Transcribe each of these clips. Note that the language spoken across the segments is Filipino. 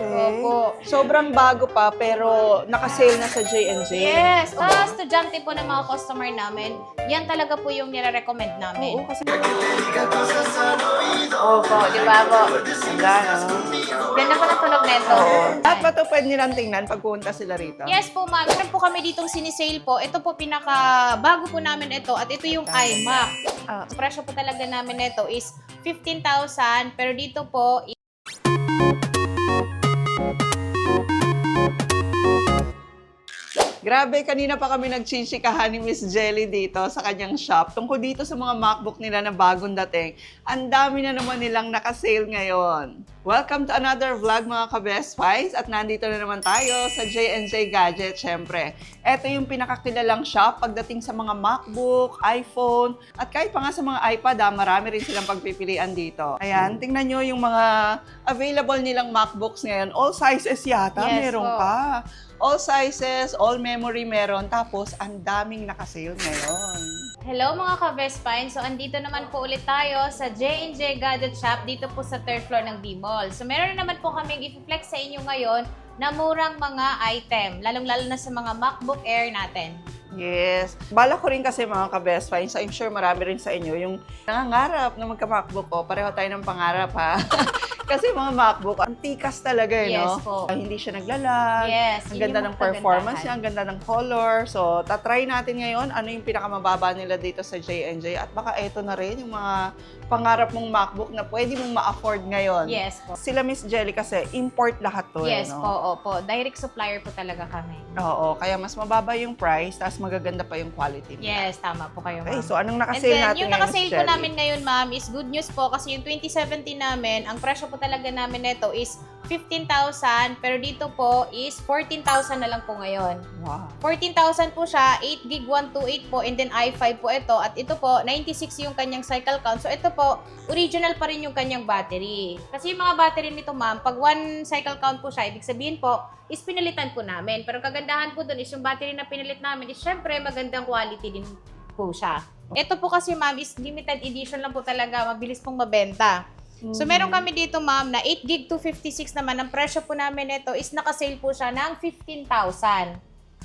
Opo. Sobrang bago pa, pero naka-sale na sa J&J. Yes. Sa estudyante po ng mga customer namin, yan talaga po yung nire-recommend namin. Oo, kasi Opo, di ba po? ganda, no? Ganda po ng tunog nito. At pa ito pwede nilang tingnan pag pumunta sila rito. Yes po, ma'am. Meron po kami ditong sinisale po. Ito po pinaka-bago po namin ito at ito yung iMac. Presyo po talaga namin nito is 15,000 pero dito po Grabe, kanina pa kami nagchichikahan ni Miss Jelly dito sa kanyang shop. Tungkol dito sa mga MacBook nila na bagong dating. Ang dami na naman nilang naka-sale ngayon. Welcome to another vlog mga ka-Best Buys. At nandito na naman tayo sa J&J Gadget, syempre. Ito yung pinakakilalang shop pagdating sa mga MacBook, iPhone, at kahit pa nga sa mga iPad, marami rin silang pagpipilian dito. Ayan, tingnan nyo yung mga available nilang MacBooks ngayon. All sizes yata, Yes, meron po. pa. All sizes, all memory meron. Tapos, ang daming naka-sale ngayon. Hello mga ka-Best Find. So, andito naman po ulit tayo sa J&J Gadget Shop dito po sa third floor ng D-Mall. So, meron na naman po kaming i-flex sa inyo ngayon na murang mga item, lalong-lalo na sa mga MacBook Air natin. Yes. Bala ko rin kasi mga ka-Best Finds, I'm sure marami rin sa inyo yung nangangarap na magka-MacBook ko. Pareho tayo ng pangarap, ha? Kasi mga MacBook, ang tikas talaga, Yes no? po. Hindi siya naglalag. Yes, Ang yun ganda yung ng performance niya, kagandahan. ang ganda ng color. So, tatry natin ngayon ano yung pinakamababa nila dito sa J&J. At baka eto na rin yung mga pangarap mong MacBook na pwede mong ma-afford ngayon. Yes po. Sila Miss Jelly kasi import lahat to, Yes no? po, opo. Direct supplier po talaga kami. Oo, kaya mas mababa yung price, tapos magaganda pa yung quality nila. Yes, tama po kayo, Okay, ma'am. so anong And naka-sale then, natin yung ngayon, naka-sale Miss po Jelly? namin ngayon, ma'am, is good news po kasi yung 2017 namin, ang presyo po talaga namin nito is 15,000, pero dito po is 14,000 na lang po ngayon. Wow. 14,000 po siya, 8 gig 128 po, and then i5 po ito. At ito po, 96 yung kanyang cycle count. So ito po, original pa rin yung kanyang battery. Kasi yung mga battery nito, ma'am, pag 1 cycle count po siya, ibig sabihin po, is pinalitan po namin. Pero kagandahan po dun is yung battery na pinalit namin is syempre magandang quality din po siya. Ito po kasi, ma'am, is limited edition lang po talaga. Mabilis pong mabenta. So, meron kami dito, ma'am, na 8 gig 256 naman. Ang presyo po namin nito is nakasale po siya ng 15,000.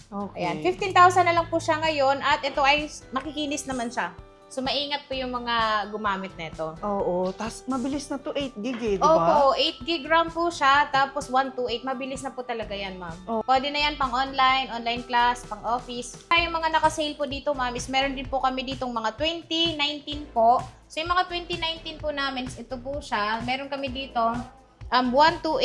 Okay. Ayan, 15,000 na lang po siya ngayon at ito ay makikinis naman siya. So, maingat po yung mga gumamit nito. Oo, tas mabilis na to 8 gig eh, di ba? Opo, 8 gig RAM po siya, tapos 128. Mabilis na po talaga yan, ma'am. Oh. Pwede na yan pang online class, pang office. Yung mga nakasale po dito, ma'am, is meron din po kami ditong mga 2019 po. So, yung mga 2019 po namin, ito po siya. Meron kami dito 128,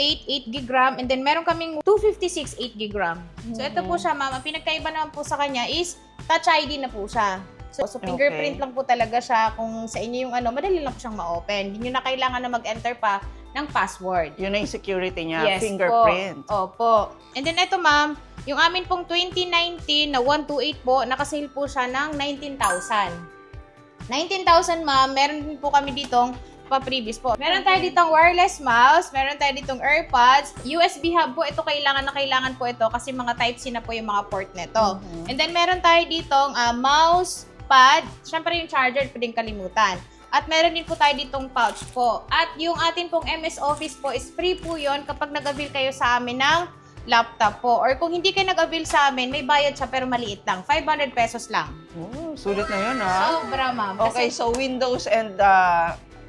8 gig RAM, and then meron kaming 256, 8 gig RAM. So, ito po siya, ma'am. Ang pinagkaiba naman po sa kanya is Touch ID na po siya. So fingerprint Okay. lang po talaga siya. Kung sa inyo yung madali lang po siyang ma-open. Hindi nyo na kailangan na mag-enter pa ng password. Yun na yung security niya, Yes fingerprint. po. Opo. And then ito, ma'am, yung amin pong 2019 na 128 po, nakasale po siya ng 19,000. 19,000, ma'am. Meron din po kami ditong pa-previous po. Meron tayo ditong wireless mouse, meron tayo ditong AirPods, USB hub po, ito kailangan po ito kasi mga Type-C na po yung mga port nito. And then meron tayo ditong mouse, pad, syempre yung charger, pwedeng kalimutan. At meron din po tayo ditong pouch po. At yung atin pong MS Office po is free po yon kapag nag-avail kayo sa amin ng laptop po. Or kung hindi kayo nag-avail sa amin, may bayad siya pero maliit lang. 500 pesos lang. Oh, sulit na yun, ha? Sobra, ma'am. Okay, Kasi so Windows and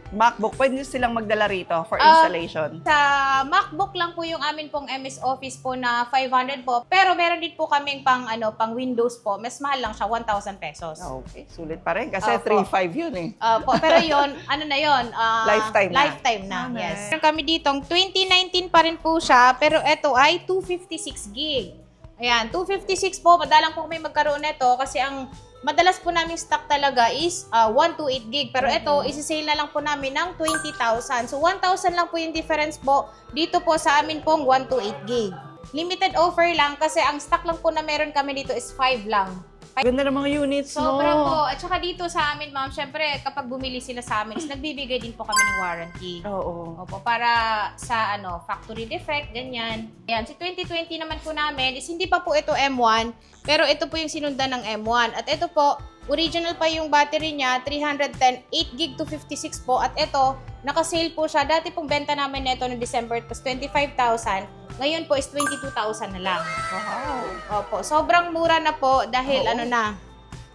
MacBook, pwede silang magdala rito for installation. sa MacBook lang po yung amin pong MS Office po na 500 po. Pero meron din po kaming pang Windows po. Mas mahal lang siya, 1,000 pesos. Okay, sulit pa rin kasi Opo. 3.5 yun eh. Pero yon ano na yon? Lifetime na. Lifetime na, Nice. yes. Meron kami ditong 2019 pa rin po siya, pero ito ay 256 gig. Ayan, 256 po, madalang po may magkaroon nito kasi ang madalas po namin stock talaga is 128 gig. Pero ito, isi-sale na lang po namin ng 20,000. So, 1,000 lang po yung difference po dito po sa amin pong 128 gig. Limited offer lang kasi ang stock lang po na meron kami dito is 5 lang. Ganda ng mga units, no? Sobra po. At saka dito sa amin, ma'am, syempre, kapag bumili sila sa amin, is nagbibigay din po kami ng warranty. Oo. Opo, para sa factory defect, ganyan. Ayan, si 2020 naman po namin is hindi pa po ito M1, pero ito po yung sinundan ng M1. At ito po, original pa yung battery niya, 310, 8 gig to 56 po. At ito, Naka-sale po siya. Dati pong benta namin nito noong December was 25,000. Ngayon po is 22,000 na lang. Wow. Opo, sobrang mura na po dahil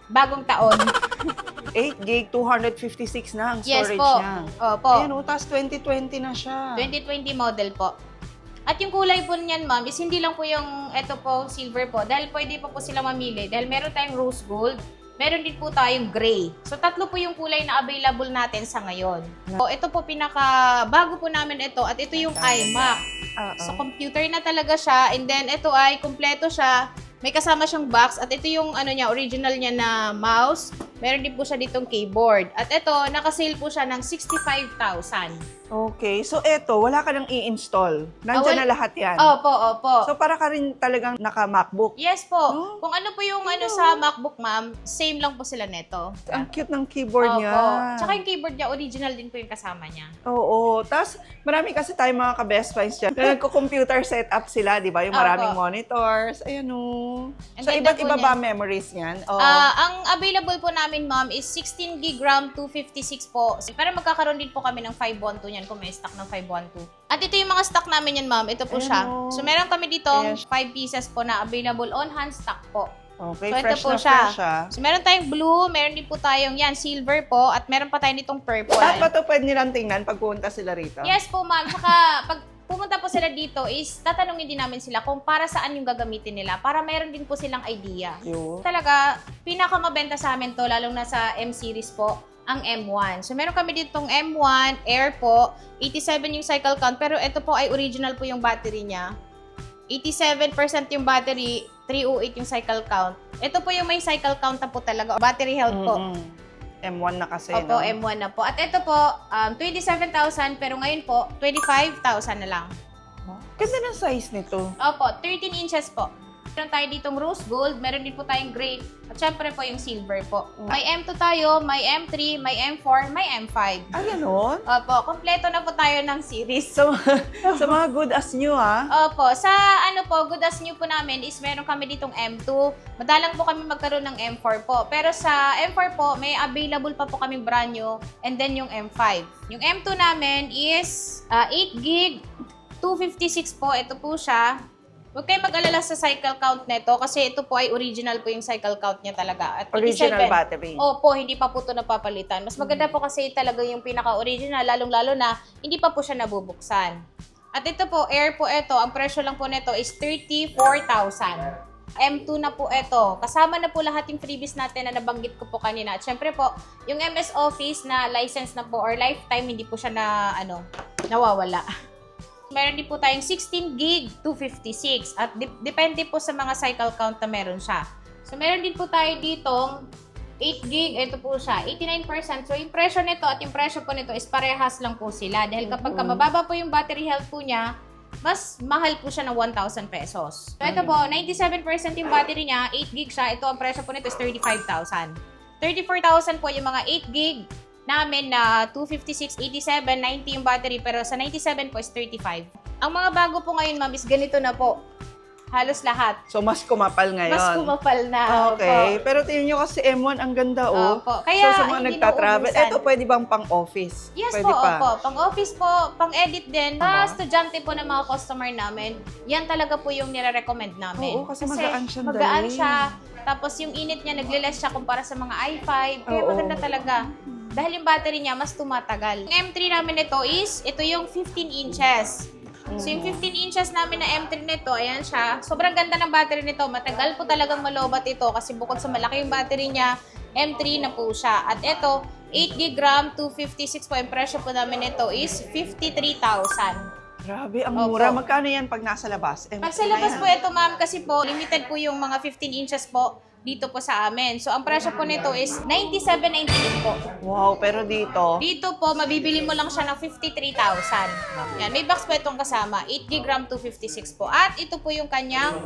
bagong taon. 8 gig, 256 na ang Yes storage po. niya. Opo. Ayan, tapos 2020 na siya. 2020 model po. At yung kulay po niyan, ma'am, is hindi lang po yung ito po, silver po. Dahil pwede pa po sila mamili. Dahil meron tayong rose gold, meron din po tayong gray. So, tatlo po yung kulay na available natin sa ngayon. So, ito po bago po namin ito. At ito yung iMac. So, computer na talaga siya. And then, ito ay kumpleto siya. May kasama siyang box. At ito yung original niya na mouse. Meron din po siya ditong keyboard. At ito, nakasale po siya ng 65,000. Okay. So, eto, wala ka nang i-install. Nandiyan na lahat yan. Opo. So, para ka rin talagang naka-MacBook. Yes po. Oh. Kung ano po yung sa MacBook, ma'am, same lang po sila neto. Ang cute ng keyboard niya. Tsaka yung keyboard niya, original din po yung kasama niya. Oo. Tapos, marami kasi tayong mga ka-best friends dyan. Na nagko-computer setup sila, di ba? Yung maraming monitors. Ayan o. Ang So, ganda iba't po iba niya. ba memories niyan? Oo. Ang available po namin, ma'am, is 16 gig RAM 256 po. Pero magkakaroon din po kami ng 512 niyan kung may stock ng 512. At ito yung mga stock namin yan, ma'am. Ito po Ayan siya. o. So, meron kami ditong Yes. 5 pieces po na available on hand stock po. Okay, So, ito fresh po na siya. fresh ah. So, meron tayong blue, meron din po tayong silver po, at meron pa tayong ditong purple. Lahat ba ito pwede nilang tingnan pag pumunta sila rito? Yes po, ma'am. Saka, pag pumunta po sila dito is tatanungin din namin sila kung para saan yung gagamitin nila para meron din po silang idea. Yun. Talaga, pinakamabenta sa amin to, lalong na sa M series po, ang M1. So, meron kami ditong M1, Air po, 87 yung cycle count, pero ito po ay original po yung battery niya. 87% yung battery, 308 yung cycle count. Ito po yung may cycle count na po talaga, battery health po. M1 na kasi, Opo, no? M1 na po. At ito po, 27,000, pero ngayon po, 25,000 na lang. Ganda ng size nito. Opo, 13 inches po. Meron tayo ditong rose gold, meron din po tayong gray, at syempre po yung silver po. May M2 tayo, may M3, may M4, may M5. Ah, ganon? Opo, kompleto na po tayo ng series. So, sa mga good as new, ah. Opo, sa good as new po namin is meron kami ditong M2. Madalang po kami magkaroon ng M4 po. Pero sa M4 po, may available pa po kami brand new, and then yung M5. Yung M2 namin is 8 gig, 256 po. Ito po siya. Huwag kayong mag-alala sa cycle count nito kasi ito po ay original po yung cycle count niya talaga. At Original 87. battery. Opo, hindi pa po ito napapalitan. Mas maganda po kasi talaga yung pinaka-original, lalong-lalo na hindi pa po siya nabubuksan. At ito po, Air po ito, ang presyo lang po nito is 34,000. M2 na po ito. Kasama na po lahat yung freebies natin na nabanggit ko po kanina. At syempre po, yung MS Office na license na po or lifetime, hindi po siya nawawala. Meron din po tayong 16 gig 256 at depende po sa mga cycle count na meron siya. So, meron din po tayo ditong 8 gig, ito po siya, 89%. So, yung presyo nito at yung presyo po nito is parehas lang po sila. Dahil kapag mababa po yung battery health po niya, mas mahal po siya ng 1,000 pesos. So, ito po, 97% yung battery niya, 8 gig siya. Ito, ang presyo po nito is 35,000. 34,000 po yung mga 8 gig namin na 256, 87, 90 yung battery, pero sa 97 po is 35. Ang mga bago po ngayon, ma'am, is ganito na po. Halos lahat. So, mas kumapal ngayon. Mas kumapal na. Okay. Opo. Pero tingnan nyo kasi M1, ang ganda, oh. Opo. Kaya, so, sa mga hindi nagtatravel, nauubusan. eto pwede bang pang-office? Yes pwede po, pa. opo. Pang-office po, pang-edit din. Sa estudyante po ng mga customer namin, yan talaga po yung nire-recommend namin. Oo, kasi magaan siyang magaan dalhin. siya. Tapos yung init niya, nagle-less siya kumpara sa mga i5. Kaya Oo. maganda talaga. Dahil yung battery niya, mas tumatagal. Yung M3 namin ito is, ito yung 15 inches. So, yung 15 inches namin na M3 nito, ayan siya. Sobrang ganda ng battery nito. Matagal po talagang malobat ito kasi bukod sa malaki yung battery niya, M3 na po siya. At ito, 8 gig RAM, 256 po. Yung presyo po namin nito is 53,000. Grabe, ang Opo. mura. Magkano yan pag nasa labas? Pag sa labas po ito, ma'am, kasi po, limited po yung mga 15 inches po dito po sa amin. So, ang presyo po nito is 97.98 po. Wow, pero dito, Dito po, mabibili mo lang siya ng 53,000. Yan, may box po itong kasama. 8 gig RAM 256 po. At ito po yung kanyang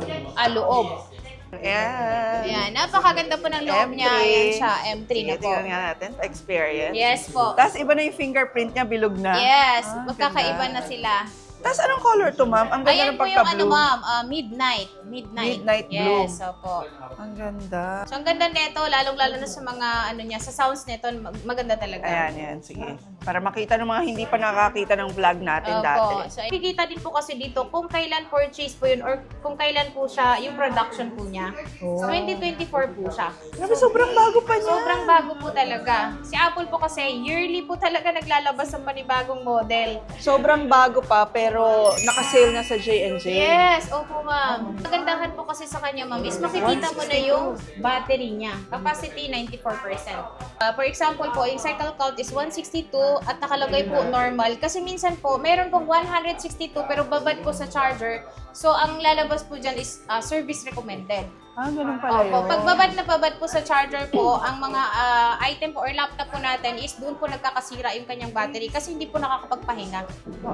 loob. ayan. Ayan, napakaganda po ng loob niya. Ayan siya, M3 na po. Tingnan nga natin, experience. Yes po. Tapos iba na yung fingerprint niya, bilog na. Yes, Ah, magkakaiba ganda. na sila. Tapos anong color to, ma'am? Ang ganda Ayan ng po yung pagka-blue. ma'am, midnight. Midnight blue. Yes, opo. Ang ganda. So, ang ganda nito, lalong-lalo na sa mga, sa sounds nito, maganda talaga. Ayan, sige. Para makita ng mga hindi pa nakakita ng vlog natin dati. Opo. So, ikikita din po kasi dito kung kailan purchase po yun or kung kailan po siya, yung production po niya. 2024 po siya. Grabe, sobrang bago pa niya. Sobrang bago po talaga. Si Apple po kasi, yearly po talaga naglalabas ng panibagong model. Sobrang bago pa, pero nakasale na sa J&J. Yes, opo ma'am. Magandahan po kasi sa kanya ma'am is makikita mo na yung battery niya. Capacity 94%. For example po, yung cycle count is 162 at nakalagay po normal. Kasi minsan po, meron pong 162 pero babad po sa charger. So, ang lalabas po dyan is service recommended. Ganun pala yun. Opo, pag babad po sa charger po, ang mga item po or laptop po natin is doon po nagkakasira yung kanyang battery kasi hindi po nakakapagpahinga.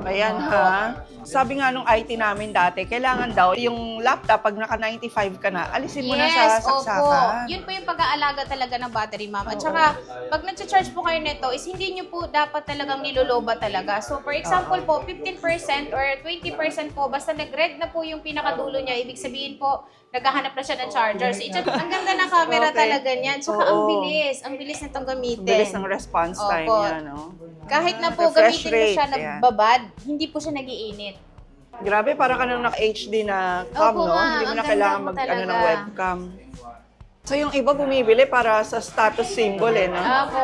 Ayan ha. Sabi nga nung IT namin dati, kailangan daw yung laptop pag naka 95 ka na, alisin mo na sa saksakan. Opo. Yun po yung pag-aalaga talaga ng battery, ma'am. At saka, pag nag-charge po kayo nito, is hindi nyo po dapat talagang niluloba talaga. So, for example po, 15% or 20% po, basta nag-red na po yung pinakadulo niya, ibig sabihin po, naghahanap na siya ng charger. So, ang ganda ng camera talaga niyan. Tsaka ang bilis nitong gamitin. Bilis ng response time Opo. niya, no? Kahit na po Refresh gamitin mo siya rate, na ayan. babad, hindi po siya nag-iinit. Grabe, para ka nang naka-HD na cam, Opo, no? ma'am. Hindi mo Ang na ganda kailangan mo ng talaga. webcam. So, yung iba bumibili para sa status symbol, no? Opo.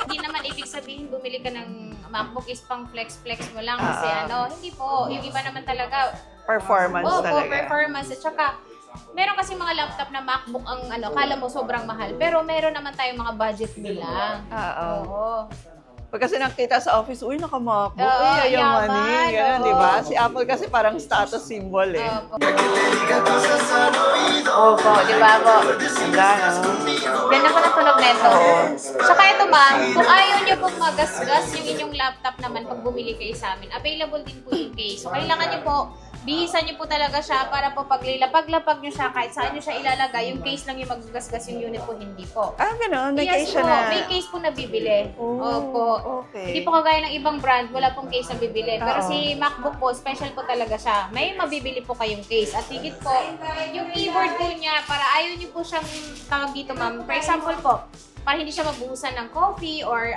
Hindi naman ibig sabihin bumili ka ng MacBook is pang flex mo lang kasi hindi po. Yung iba naman talaga, Performance talaga. performance. At saka, meron kasi mga laptop na MacBook ang kala mo sobrang mahal. Pero meron naman tayong mga budget nila. Oo. Pag kasi nakita sa office, uy, naka-MacBook, Oo, uy, yaman, yamanin, gano'n, oo. di ba? Si Apple kasi parang status symbol, eh. Opo. Opo, di ba po? Ganda, no? Ganda po ng tunog neto. Saka ito ma'am, kung ayaw nyo pong magasgas yung inyong laptop naman pag bumili kayo sa amin, available din po yung case. So, kailangan nyo po, bihisan nyo po talaga siya para po pag lapag nyo siya, kahit saan nyo siya ilalagay, yung case lang yung magagasgas, yung unit po hindi po. Gano'n, may Yes case siya po, na. may case po na bibili. Opo. Okay. Hindi po kagaya ng ibang brand, wala pong case na bibili. Pero Oo. si MacBook po, special po talaga siya. May mabibili po kayong case. At higit po, yung keyboard po niya, para ayaw niyo po siyang tawag dito, ma'am. For example po, para hindi siya mabuhusan ng coffee or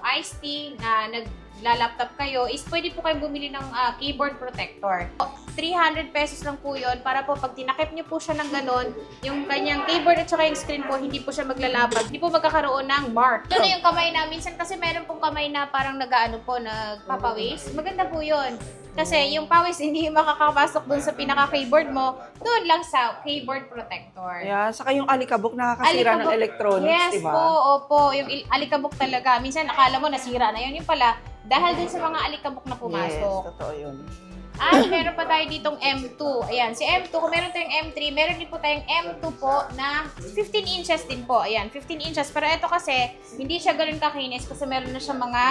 iced tea na nagla-laptop kayo, is pwede po kayo bumili ng keyboard protector. 300 pesos lang po yun para po pag tinakip niyo po siya ng ganon, yung kanyang keyboard at saka yung screen po, hindi po siya maglalapad. Hindi po magkakaroon ng mark. Ito na yung kamay na, minsan kasi meron pong kamay na parang nagpapawis. Maganda po yun. Kasi yung pawis hindi makakapasok dun sa pinaka-keyboard mo, dun lang sa keyboard protector. Yeah, saka yung alikabok nakakasira ng electronics, yes di ba? po, opo. Yung alikabok talaga. Minsan akala mo nasira na yun. Yung pala, dahil dun sa mga alikabok na Yes, pumasok. totoo yun. Ay, meron pa tayo ditong M2. Ayan, si M2, kung meron tayong M3, meron din po tayong M2 po na 15 inches din po. Ayan, 15 inches. Pero ito kasi, hindi siya ganun kakinis kasi meron na siya mga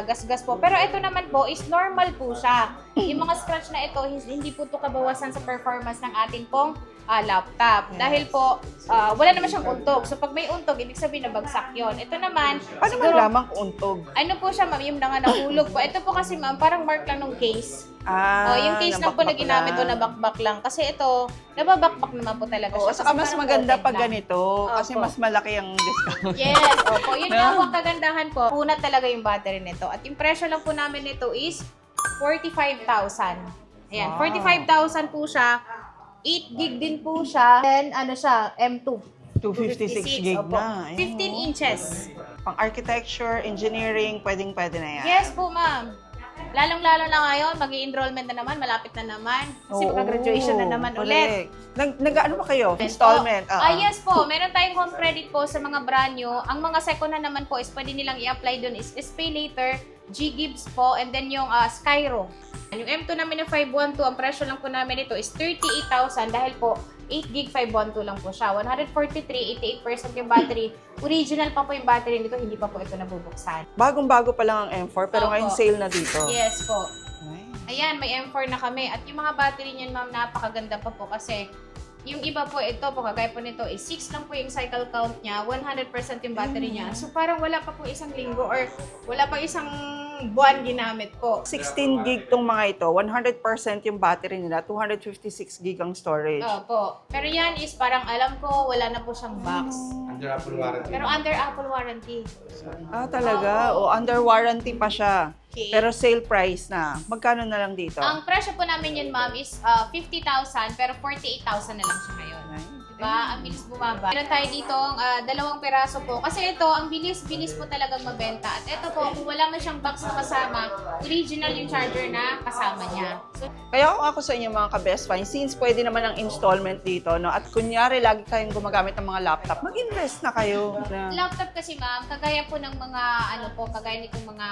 gas-gas po. Pero ito naman po is normal po siya. Yung mga scratch na ito, hindi po ito kabawasan sa performance ng atin pong laptop. Yes. Dahil po, wala naman siyang untog. So, pag may untog, ibig sabihin na bagsak yon. Ito naman, Paano malaman kung untog? ano po siya, ma'am, yung nahulog po. Ito po kasi, ma'am, parang mark lang ng case. Yung case lang po na ginamit o nabakbak lang. Kasi ito, nababakbak naman po talaga siya. Saka mas Kasi parang maganda coated pag lang. ganito, kasi Opo. mas malaki ang discount. Yes, opo. Yun No? nga po ang kagandahan po. Punat talaga yung battery nito. At yung presyo lang po namin nito is 45,000. Ayan, Wow. 45,000 po siya. 8 gig din po siya. Then, M2. 256 gig opo. na. Ayan, 15 oh. inches. Pang architecture, engineering, pwedeng-pwede na yan. Yes po, ma'am. Lalong-lalo na ngayon, mag-i-enrollment na naman, malapit na naman. Kasi Oo, mag-graduation na naman ulit. correct. Nag-ano ba kayo? Installment? Yes po. Meron tayong home credit po sa mga brand new. Ang mga second hand naman po is pwede nilang i-apply dun is Pay Later, G-Gibbs po, and then yung Skyro. Yung M2 namin na 512, ang presyo lang po namin ito is 38,000 dahil po 8 gig 512 lang po siya. 143, 88% yung battery. Original pa po yung battery nito, hindi pa po ito nabubuksan. Bagong-bago pa lang ang M4, pero Opo. ngayon sale na dito. Yes po. Ay. Ayan, may M4 na kami. At yung mga battery niyan, ma'am, napakaganda pa po kasi yung iba po, ito po, kagaya po nito, is 6 lang po yung cycle count niya, 100% yung battery niya. So, parang wala pa po isang linggo or wala pa isang buwan ginamit po. 16 gig tong mga ito, 100% yung battery nila, 256 gig ang storage. Opo. Pero yan is parang alam ko, wala na po siyang box. Under Apple warranty. Pero under Apple warranty. Talaga? O under warranty pa siya. Okay. Pero sale price na. Magkano na lang dito? Ang presyo po namin yun, ma'am, is 50,000 pero 48,000 na lang siya ngayon. Diba? Ang bilis bumaba. Meron tayo dito dalawang peraso po. Kasi ito, ang bilis-bilis po talagang mabenta. At ito po, kung wala man siyang box na kasama, original yung charger na kasama niya. So, Kaya kung ako sa inyo mga ka-best find, since pwede naman ang installment dito, no, at kunyari lagi kayong gumagamit ng mga laptop, mag-invest na kayo. laptop kasi, ma'am, kagaya po ng mga, kagaya nitong mga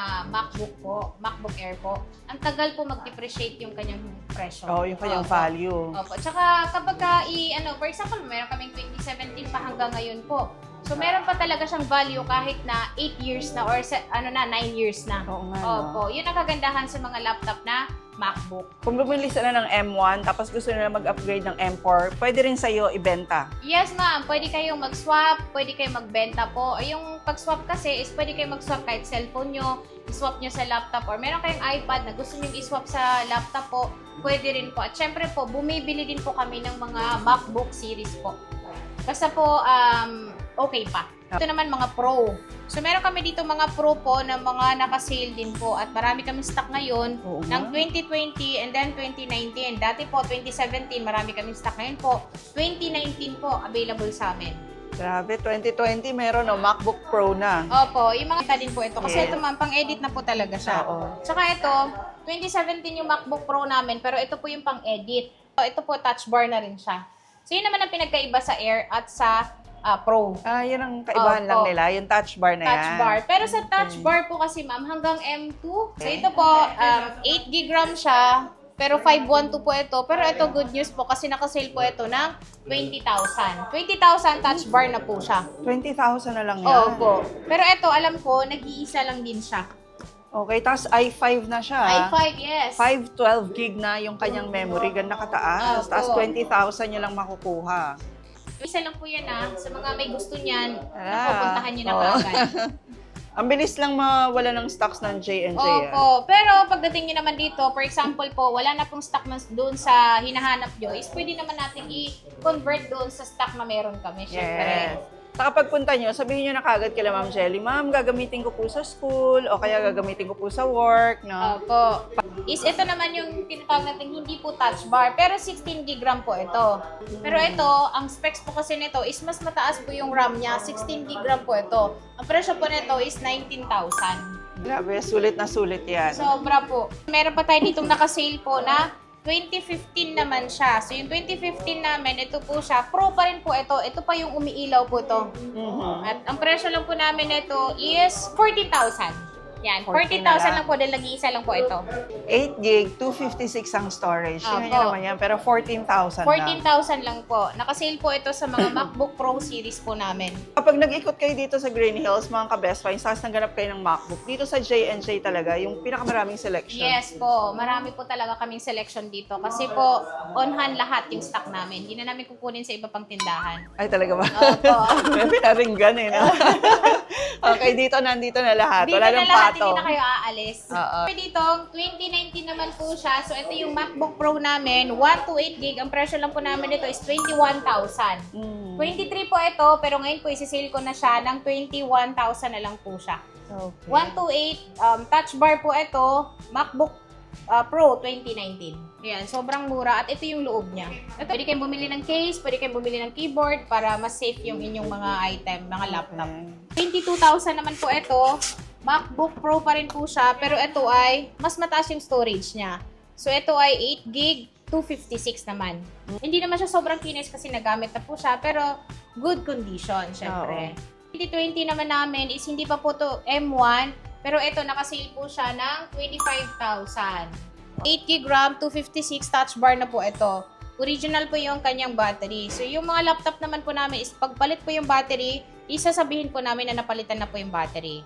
MacBook Air po, ang tagal po mag-depreciate yung kanyang presyo. Yung kanyang Opo. value. Opo. Tsaka kapag for example, meron kaming 2017 pa hanggang ngayon po. So, meron pa talaga siyang value kahit na 8 years na or 9 years na. Oo nga, Opo. Yun ang kagandahan sa mga laptop na MacBook. Kung bumili sila ng M1, tapos gusto nila mag-upgrade ng M4, pwede rin sa'yo ibenta. Yes, ma'am. Pwede kayong mag-swap, pwede kayong magbenta po. Yung pag-swap kasi is pwede kayong mag-swap kahit cellphone nyo, i-swap nyo sa laptop, or meron kayong iPad na gusto nyo i-swap sa laptop po, pwede rin po. At syempre po, bumibili din po kami ng mga MacBook series po. Basta po, okay pa. Ito naman mga Pro. So, meron kami dito mga Pro po na mga naka-sale din po. At marami kami stock ngayon Oo ng nga. 2020 and then 2019. Dati po, 2017, marami kami stock ngayon po. 2019 po, available sa amin. Grabe, 2020 meron, MacBook Pro na. Opo, yung mga din po ito. Kasi Yes. ito ma'am, pang-edit na po talaga siya. Oo. Tsaka ito, 2017 yung MacBook Pro namin, pero ito po yung pang-edit. Ito po, touch bar na rin siya. So, yun naman ang pinagkaiba sa Air at sa Pro. Yun ang kaibahan Opo. lang nila, yung touch bar na Touch yan. bar. Pero sa touch bar po kasi ma'am, hanggang M2. So, ito po, 8 gig RAM siya. Pero 512 po ito. Pero ito good news po kasi nakasale po ito ng 20,000. 20,000 touch bar na po siya. 20,000 na lang yan. Opo. Pero ito, alam ko, nag-iisa lang din siya. Okay, tapos i5 na siya. i5, yes. 512 gig na yung kanyang memory, ganda kataas. Opo. Tapos 20,000 nyo lang makukuha. Isa lang po yan sa mga may gusto niyan, Ah, napupuntahan nyo na oo. kagad. Ang bilis lang mawala ng stocks ng J&J. Opo. Pero pagdating nyo naman dito, for example po, wala na pong stock doon sa hinahanap nyo, is pwede naman natin i-convert doon sa stock na meron kami, syempre. Yes. Sa kapag punta nyo, sabihin nyo na kagad kila Ma'am Jelly, Ma'am, gagamitin ko po sa school o kaya gagamitin ko po sa work. No? Opo. Ito naman yung tinatawag natin hindi po touch bar, pero 16 gig RAM po ito. Pero ito, ang specs po kasi nito is mas mataas po yung RAM niya, 16 gig RAM po ito. Ang presyo po nito is 19,000. Grabe, sulit na sulit yan. Sobra po. Meron pa tayo ditong naka-sale po na 2015 naman siya. So, yung 2015 namin, ito po siya. Pro pa rin po ito. Ito pa yung umiilaw po ito. At ang presyo lang po namin nito is 40,000. Yan, 40,000 lang po dahil nag-iisa lang po ito. 8 gig, 256 ang storage. Tingnan nyo Opo. naman yan, pero 14,000 na. 14,000 lang po. Naka-sale po ito sa mga MacBook Pro series po namin. Kapag nag-ikot kayo dito sa Green Hills, mga ka-best finds, tapos naghanap kayo ng MacBook, dito sa J&J talaga, yung pinakamaraming selection. Yes po, marami po talaga kaming selection dito. Kasi po, on-hand lahat yung stock namin. Hindi na namin kukunin sa iba pang tindahan. Ay, talaga ba? Opo. May pinaringgan eh, no? Okay, nandito na lahat. Dito Wala na nang lahat, patong. hindi na kayo aalis. Oo. Pero dito, 2019 naman po siya. So, ito yung MacBook Pro namin, 128 gig. Ang presyo lang po namin dito is 21,000. 23 po ito, pero ngayon po isi-sale ko na siya ng 21,000 na lang po siya. Okay. 128, touch bar po ito, MacBook Pro 2019. Ayan, sobrang mura at ito yung loob niya. Ito, pwede kayong bumili ng case, pwede kayong bumili ng keyboard para mas safe yung inyong mga item, mga laptop. 22,000 naman po ito. MacBook Pro pa rin po siya, pero ito ay mas mataas yung storage niya. So ito ay 8 gig, 256 naman. Hindi naman siya sobrang kinis kasi nagamit na po siya, pero good condition, syempre. 2020 naman namin is hindi pa po to M1, pero ito nakasale po siya ng 25,000. 8 gig RAM, 256 touch bar na po ito. Original po yung kanyang battery. So yung mga laptop naman po namin is pagpalit po yung battery, isasabihin po namin na napalitan na po yung battery.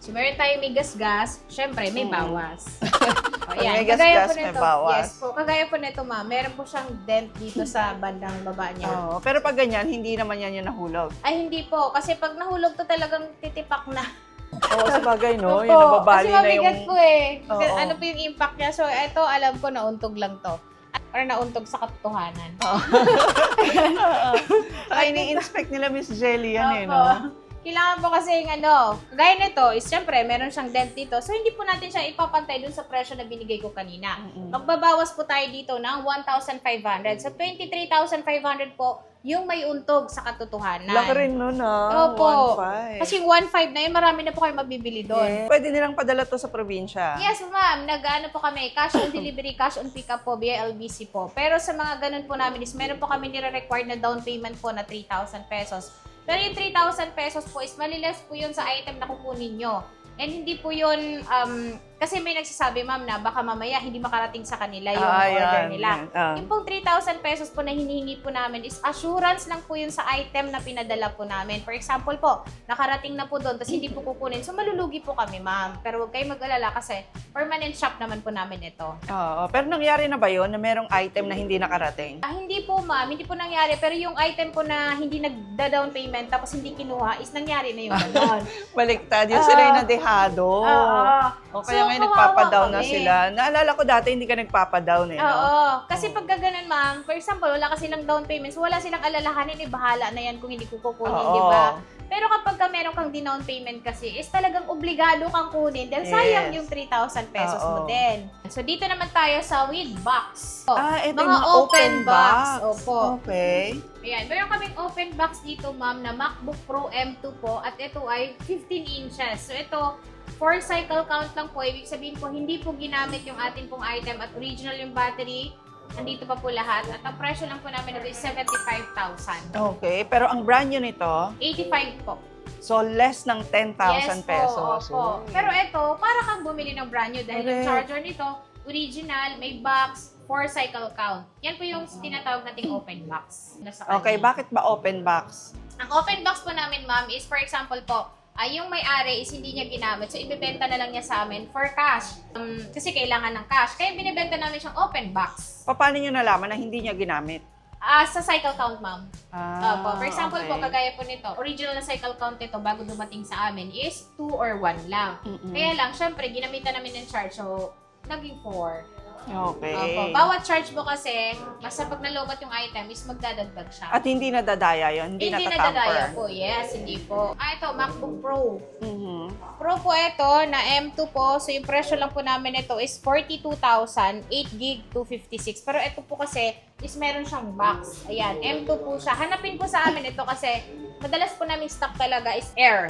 So, meron tayong may gas-gas, syempre, may bawas. O, May Kagaya gas-gas, po may nito, bawas. Yes po. Kagaya po nito, ma'am, meron po siyang dent dito sa bandang baba niya. Oo, pero pag ganyan, hindi naman yan yung nahulog. Ay, hindi po. Kasi pag nahulog to talagang titipak na. Oo, sa bagay, no? Opo, Yung nababali kasi na mabigat yung... po eh. Kasi Oo. ano po yung impact niya. So, ito, alam ko, nauntog lang to. Or nauntog sa katotohanan. Saka ini-inspect nila Miss Jelly yan eh, Opo. no? Kailangan po kasi gaya nito, is syempre, meron siyang dent dito. So, hindi po natin siya ipapantay dun sa presyo na binigay ko kanina. Magbabawas po tayo dito ng 1,500. So, 23,500 po yung may untog sa katotohanan. Laki rin nun, ah. Opo. 1.5. Kasi 1,500 na yun, marami na po kayo mabibili doon. Yeah. Pwede nilang padala to sa probinsya. Yes, ma'am. Nag-ano po kami, cash on delivery, cash on pickup po, via LBC po. Pero sa mga ganun po namin is meron po kami nire-required na down payment po na 3,000 pesos. Pero yung 3,000 pesos po is maliless po yun sa item na kukunin nyo. And hindi po yun, kasi may nagsasabi, ma'am, na baka mamaya hindi makarating sa kanila yung order nila. Yung pong 3,000 pesos po na hinihingi po namin is assurance lang po yun sa item na pinadala po namin. For example po, nakarating na po doon, tapos hindi po kukunin. So, malulugi po kami, ma'am. Pero huwag kayong mag-alala kasi permanent shop naman po namin ito. Oo. Pero nangyari na ba yun na merong item na hindi nakarating? Hindi po, ma'am. Hindi po nangyari. Pero yung item po na hindi nagda-down payment tapos hindi kinuha is nangyari na yung gano'n. Baliktad. Yun sila yung nadehado. O kaya So, ngayon kawawa nagpapadown na kami. sila. Naalala ko dati hindi ka nagpapadown eh, no? Oo. Kasi pag gaganon, ma'am, for example, wala kasi silang down payments, wala silang alalahanin, bahala na yan kung hindi ko kukunin, Oo. di ba? Pero kapag meron kang down payment kasi, is talagang obligado kang kunin dahil sayang Yes. yung 3,000 pesos mo Oo. din. So, dito naman tayo sa with box. Ito mga yung open box. Opo. Okay. Ayan, meron kaming open box dito, ma'am, na MacBook Pro M2 po at ito ay 15 inches. So, ito, 4 cycle count lang po. Ibig sabihin po, hindi po ginamit yung ating pong item at original yung battery. Nandito pa po lahat. At ang presyo lang po namin ito is 75,000. Okay. Pero ang brand new nito, 85 po. so less ng 10,000 pesos. Opo. Pero ito, para kang bumili ng brand new dahil yung Correct. charger nito, original, may box, 4 cycle count. Yan po yung tinatawag nating open box. Nasa Okay, kanya. bakit ba open box? Ang open box po namin, ma'am, is for example po, yung may-ari is hindi niya ginamit. So, ibebenta na lang niya sa amin for cash. Kasi kailangan ng cash. Kaya binibenta namin siyang open box. Paano nyo nalaman na hindi niya ginamit? Sa cycle count, ma'am. Opo. For example po, okay. kagaya po nito, original na cycle count nito bago dumating sa amin is 2 or 1 lang. Kaya lang, syempre, ginamitan namin ng charge. So, naging 4. Okay. Opo. Bawat charge po kasi, basta pag nalobat yung item is magdadagdag siya. At hindi nadadaya yun? Hindi nadadaya natatamper? po. Yes, hindi po. Ito, MacBook Pro. Mhm. Pro po ito, na M2 po. So, yung presyo lang po namin ito is 42,000, 8 gig, 256. Pero ito po kasi, is meron siyang box. Ayan, M2 po siya. Hanapin po sa amin ito kasi, madalas po namin stock talaga is Air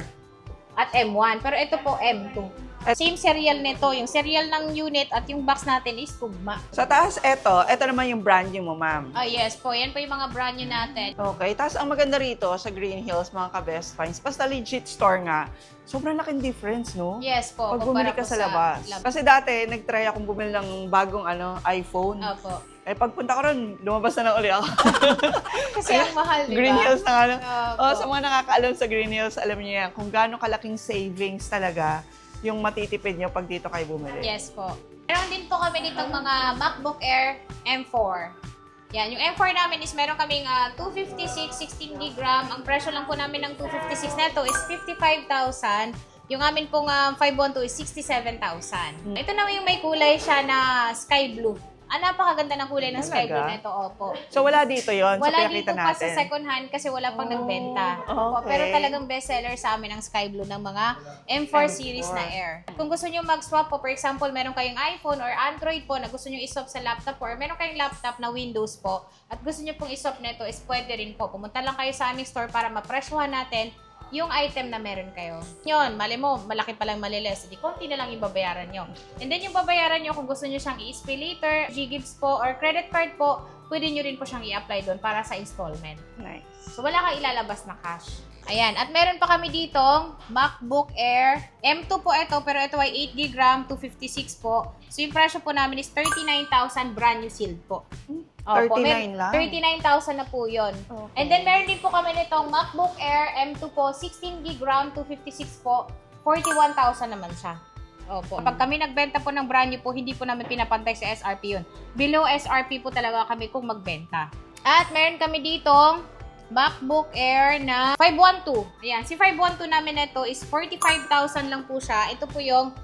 at M1. Pero ito po, M2. Same serial nito. Yung serial ng unit at yung box natin is Tugma. Sa taas, ito naman yung brand new mo, ma'am. Oh, yes po. Yan po yung mga brand new natin. Okay, tapos ang maganda rito sa Green Hills, mga ka-best finds, basta legit store nga, sobrang laking difference, no? Yes po. Pag bumili kumpara ka po sa labas. Kasi dati, nag-try akong bumili ng bagong iPhone. Opo. Pagpunta ko ron, lumabas na uli ako. Kasi ang mahal, di ba? Green Hills na nga. Opo. Sa mga nakakaalam sa Green Hills, alam niyo yan, kung gaano kalaking savings talaga yung matitipid niyo pag dito kayo bumili. Yes po. Meron din po kami ditong mga MacBook Air M4. Yan, yung M4 namin is meron kaming 256, 16 GB RAM. Ang presyo lang po namin ng 256 na ito is 55,000. Yung amin pong 512 is 67,000. Ito naman yung may kulay siya na sky blue. Napakaganda ng kulay ng sky blue Talaga? na ito, opo. So wala dito yon sa Wala pinakita dito pa natin. sa second hand kasi wala pang nagbenta. Opo, okay. pero talagang bestseller sa amin ang Sky Blue ng mga M4 series na Air. Kung gusto nyo mag-swap po, for example, meron kayong iPhone or Android po na gusto nyo iswap sa laptop po, or meron kayong laptop na Windows po, at gusto nyo pong iswap nito is pwede rin po. Pumunta lang kayo sa aming store para mapresyuhan natin yung item na meron kayo. Yun, mali mo, malaki palang maliles. Hindi, konti na lang yung babayaran nyo. And then yung babayaran nyo, kung gusto nyo siyang i-pay later, Ggives po, or credit card po, pwede nyo rin po siyang i-apply doon para sa installment. Nice. So, wala kang ilalabas na cash. Ayan. At meron pa kami ditong MacBook Air. M2 po ito, pero ito ay 8 GB RAM, 256 po. So, yung presyo po namin is 39,000 brand new sealed po. Opo, 39 lang? 39,000 na po yun. Okay. And then, meron din po kami nitong MacBook Air M2 po, 16 GB RAM, 256 po. 41,000 naman siya. Opo. Pag kami nagbenta po ng brand new po, hindi po namin pinapantay sa SRP yun. Below SRP po talaga kami kung magbenta. At meron kami ditong MacBook Air na 512. Ayan, si 512 namin na ito is 45,000 lang po siya. Ito po yung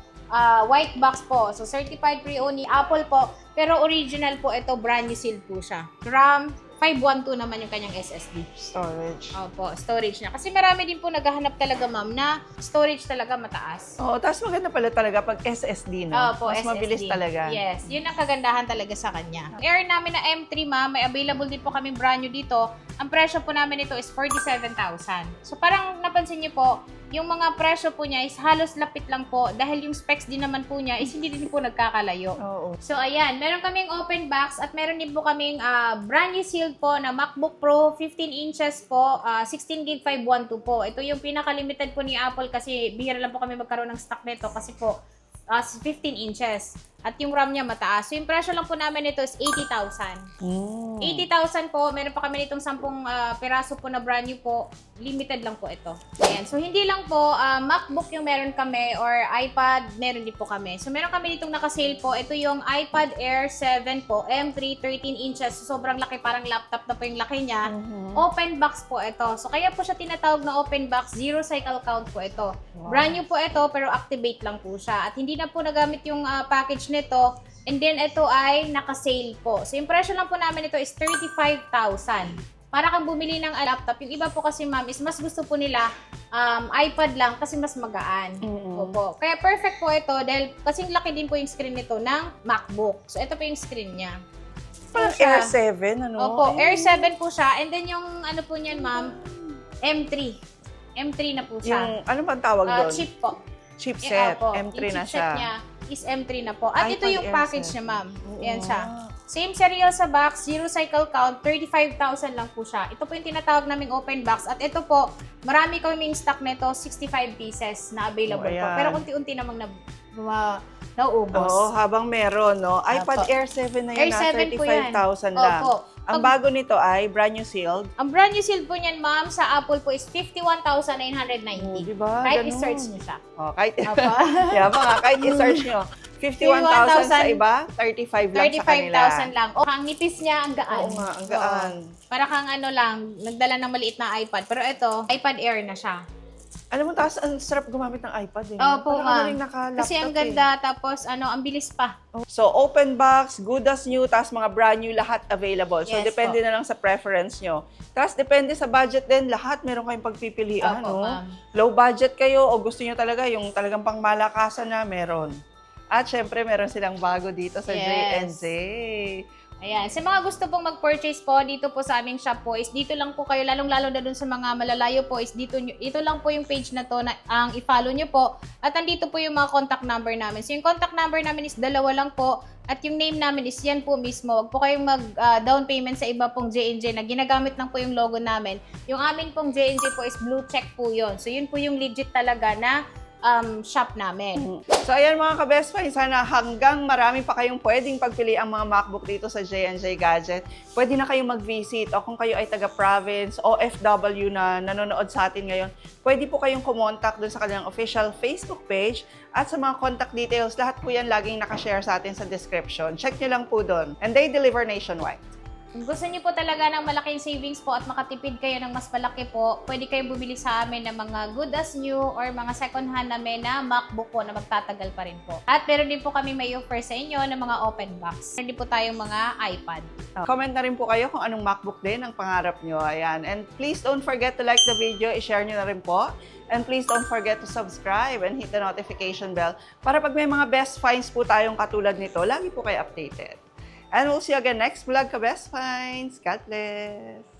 white box po. So, certified pre-owned ni Apple po. Pero original po ito, brand new sealed po siya. RAM 512 naman yung kanyang SSD. Storage. Opo, storage niya. Kasi marami din po naghahanap talaga, ma'am, na storage talaga mataas. Oo, tapos maganda pala talaga pag SSD, no? Opo, Mas SSD. mabilis talaga. Yes, yun ang kagandahan talaga sa kanya. Air namin na M3, ma'am, may available din po kami brand new dito. Ang presyo po namin ito is 47,000. So parang napansin niyo po, yung mga presyo po niya is halos lapit lang po dahil yung specs din naman po niya is hindi din po nagkakalayo. Oo. So ayan, meron kaming open box at meron din po kaming brand new sealed po na MacBook Pro 15 inches po, 16 gig 512 po. Ito yung pinaka-limited po ni Apple kasi bihira lang po kami magkaroon ng stock nito kasi po 15 inches. At yung RAM niya mataas. So, yung presyo lang po namin ito is 80,000. 80,000 po. Meron pa kami nitong 10 piraso po na brand new po. Limited lang po ito. Ayan. So, hindi lang po MacBook yung meron kami or iPad, meron din po kami. So, meron kami ditong nakasale po. Ito yung iPad Air 7 po. M3, 13 inches. So, sobrang laki. Parang laptop na po yung laki niya. Open box po ito. So, kaya po siya tinatawag na open box. Zero cycle count po ito. Wow. Brand new po ito, pero activate lang po siya. At hindi na po nagamit yung package nito. And then, ito ay naka-sale po. So, yung presyo lang po namin ito is 35,000. Para kang bumili ng laptop. Yung iba po kasi, ma'am, is mas gusto po nila iPad lang kasi mas magaan. Opo. Kaya perfect po ito dahil kasing laki din po yung screen nito ng MacBook. So, ito po yung screen niya. Parang So, siya- Air 7, ano? Opo, Air 7 po siya. And then yung ano po niyan, ma'am, M3. M3 na po siya. Yung, ano bang tawag doon? Chip po. Chipset. Opo. M3 Yung na chipset siya. niya is M3 na po. At ito iPad yung Air package 7. niya, ma'am. Oo Ayan siya. nga. Same cereal sa box, zero cycle count, 35,000 lang po siya. Ito po yung tinatawag naming open box. At ito po, marami kaming stock nito, 65 pieces na available po. ayan. Pero unti-unti namang nauubos. Oo, habang meron, no? iPad Opo. Air 7 na Air yan, 7 po yan. 35,000 lang. Opo. Ang bago nito ay brand new sealed. Ang brand new seal po niyan, ma'am, sa Apple po is 51,990. Diba? Kahit Ganun. i-search niyo siya. Oh, kahit, Opo. yaba nga, kahit i-search nyo. 51,000 sa iba, 35 lang sa kanila. 35,000 lang. O, ang nipis niya, ang gaan. Oo nga, ang gaan. Oo. Para kang ano lang, nagdala ng maliit na iPad. Pero ito, iPad Air na siya. Alam mo, taas, ang sarap gumamit ng iPad eh. Opo, Parang ma'am. ano rin naka-laptop Kasi ang eh. ganda, tapos ang bilis pa. So, open box, good as new, tapos mga brand new, lahat available. So, Yes depende po. na lang sa preference nyo. Tapos, depende sa budget din, lahat meron kayong pagpipilian. Opo, No? ma'am. Low budget kayo o gusto nyo talaga yung talagang pangmalakasan na meron. At syempre, meron silang bago dito sa Yes. J&J. Ayan. Sa mga gusto pong mag-purchase po, dito po sa aming shop po, is dito lang po kayo, lalong-lalo na dun sa mga malalayo po, is ito lang po yung page na to na ang i-follow nyo po. At andito po yung mga contact number namin. So, yung contact number namin is 2 lang po. At yung name namin is yan po mismo. Huwag po kayong mag-down payment sa iba pong J&J na ginagamit lang po yung logo namin. Yung amin pong J&J po is blue check po yun. So, yun po yung legit talaga na shop namin. So, ayan mga ka-best friends, sana hanggang marami pa kayong pwedeng pagpili ang mga MacBook dito sa J&J Gadget. Pwede na kayong mag-visit o kung kayo ay taga-province, OFW na nanonood sa atin ngayon, pwede po kayong kumontak dun sa kanilang official Facebook page at sa mga contact details, lahat po yan laging nakashare sa atin sa description. Check nyo lang po dun. And they deliver nationwide. Kung gusto niyo po talaga ng malaking savings po at makatipid kayo ng mas malaki po, pwede kayong bumili sa amin ng mga good as new or mga second hand namin na MacBook po na magtatagal pa rin po. At meron din po kami may offer sa inyo ng mga open box. Meron din po tayong mga iPad. Comment na rin po kayo kung anong MacBook din ang pangarap nyo. Ayan. And please don't forget to like the video, i-share nyo na rin po. And please don't forget to subscribe and hit the notification bell para pag may mga best finds po tayong katulad nito, lagi po kayo updated. And we'll see you again next vlog, ka-best finds. God bless!